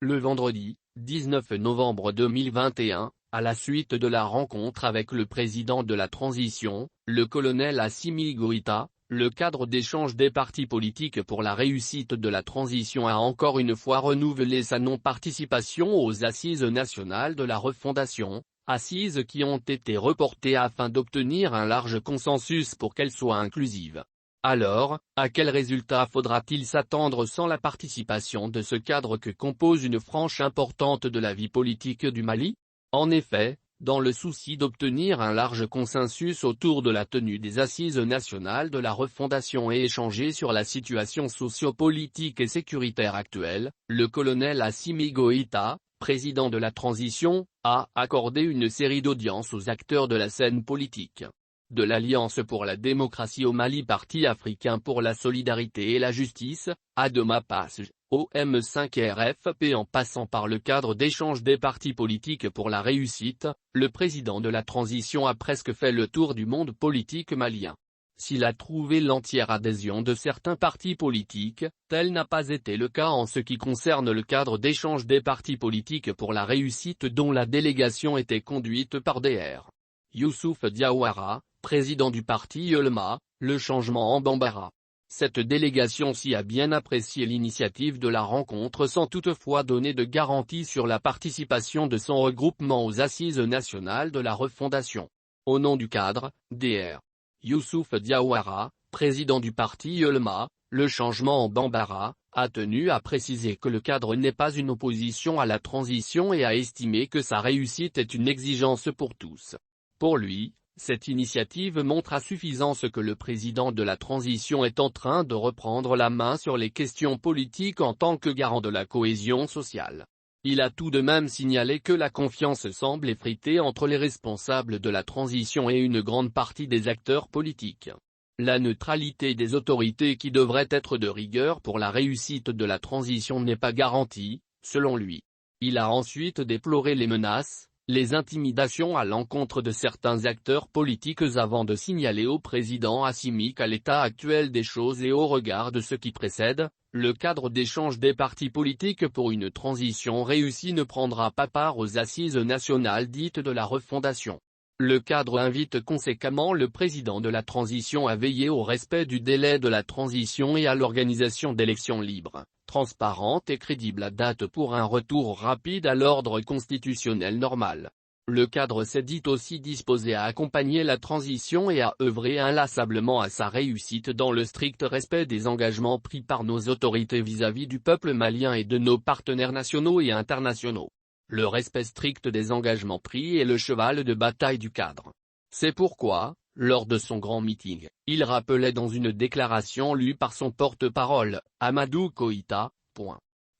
Le vendredi, 19 novembre 2021, à la suite de la rencontre avec le président de la transition, le colonel Assimi Goïta, le cadre d'échange des partis politiques pour la réussite de la transition a encore une fois renouvelé sa non-participation aux Assises nationales de la refondation, assises qui ont été reportées afin d'obtenir un large consensus pour qu'elles soient inclusives. Alors, à quel résultat faudra-t-il s'attendre sans la participation de ce cadre que compose une frange importante de la vie politique du Mali? En effet, dans le souci d'obtenir un large consensus autour de la tenue des Assises nationales de la refondation et échanger sur la situation socio-politique et sécuritaire actuelle, le colonel Assimi Goïta, président de la transition, a accordé une série d'audiences aux acteurs de la scène politique. De l'Alliance pour la démocratie au Mali, Parti africain pour la solidarité et la justice, Adoma Passage, OM5RFP en passant par le cadre d'échange des partis politiques pour la réussite, le président de la transition a presque fait le tour du monde politique malien. S'il a trouvé l'entière adhésion de certains partis politiques, tel n'a pas été le cas en ce qui concerne le cadre d'échange des partis politiques pour la réussite dont la délégation était conduite par Dr. Youssouf Diawara, président du parti Yolma, le changement en Bambara. Cette délégation s'y a bien apprécié l'initiative de la rencontre sans toutefois donner de garantie sur la participation de son regroupement aux Assises nationales de la refondation. Au nom du cadre, Dr. Youssouf Diawara, président du parti Yolma, le changement en Bambara, a tenu à préciser que le cadre n'est pas une opposition à la transition et a estimé que sa réussite est une exigence pour tous. Pour lui, cette initiative montre à suffisance que le président de la transition est en train de reprendre la main sur les questions politiques en tant que garant de la cohésion sociale. Il a tout de même signalé que la confiance semble effritée entre les responsables de la transition et une grande partie des acteurs politiques. La neutralité des autorités qui devrait être de rigueur pour la réussite de la transition n'est pas garantie, selon lui. Il a ensuite déploré les menaces, les intimidations à l'encontre de certains acteurs politiques avant de signaler au président Assimi qu'à l'état actuel des choses et au regard de ce qui précède, le cadre d'échange des partis politiques pour une transition réussie ne prendra pas part aux assises nationales dites de la refondation. Le cadre invite conséquemment le président de la transition à veiller au respect du délai de la transition et à l'organisation d'élections libres, transparentes et crédibles à date pour un retour rapide à l'ordre constitutionnel normal. Le cadre s'est dit aussi disposé à accompagner la transition et à œuvrer inlassablement à sa réussite dans le strict respect des engagements pris par nos autorités vis-à-vis du peuple malien et de nos partenaires nationaux et internationaux. Le respect strict des engagements pris est le cheval de bataille du cadre. C'est pourquoi, lors de son grand meeting, il rappelait dans une déclaration lue par son porte-parole, Amadou Koïta,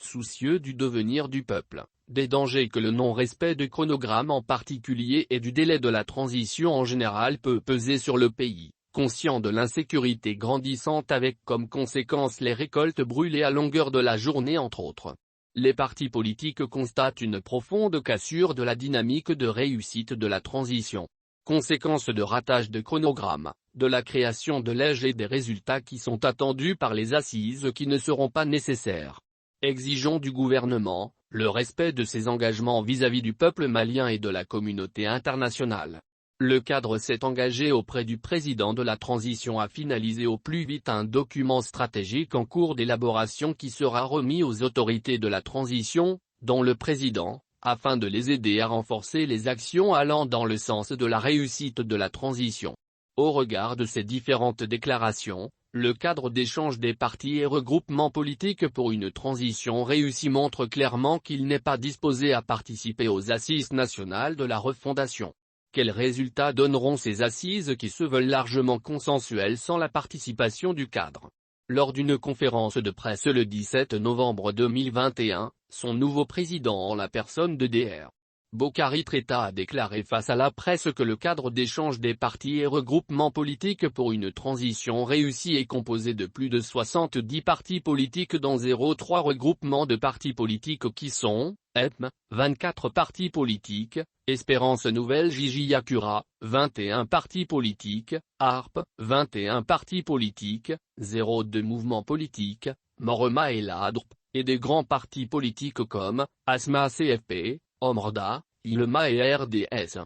soucieux du devenir du peuple, des dangers que le non-respect du chronogramme en particulier et du délai de la transition en général peut peser sur le pays, conscient de l'insécurité grandissante avec comme conséquence les récoltes brûlées à longueur de la journée entre autres. Les partis politiques constatent une profonde cassure de la dynamique de réussite de la transition. Conséquence de ratage de chronogramme, de la création de l'EJ et des résultats qui sont attendus par les assises qui ne seront pas nécessaires. Exigeons du gouvernement, le respect de ses engagements vis-à-vis du peuple malien et de la communauté internationale. Le cadre s'est engagé auprès du président de la transition à finaliser au plus vite un document stratégique en cours d'élaboration qui sera remis aux autorités de la transition, dont le président, afin de les aider à renforcer les actions allant dans le sens de la réussite de la transition. Au regard de ces différentes déclarations, le cadre d'échange des partis et regroupements politiques pour une transition réussie montre clairement qu'il n'est pas disposé à participer aux assises nationales de la refondation. Quels résultats donneront ces assises qui se veulent largement consensuelles sans la participation du cadre? Lors d'une conférence de presse le 17 novembre 2021, son nouveau président en la personne de Dr. Bokari Traita a déclaré face à la presse que le cadre d'échange des partis et regroupements politiques pour une transition réussie est composé de plus de 70 partis politiques dont 0,3 regroupements de partis politiques qui sont, EPM, 24 partis politiques, Espérance Nouvelle Jijiyakura, 21 partis politiques, ARP, 21 partis politiques, 02 mouvements politiques, Morema et l'ADRP, et des grands partis politiques comme, ASMA CFP, Omrda, ILMA et RDS.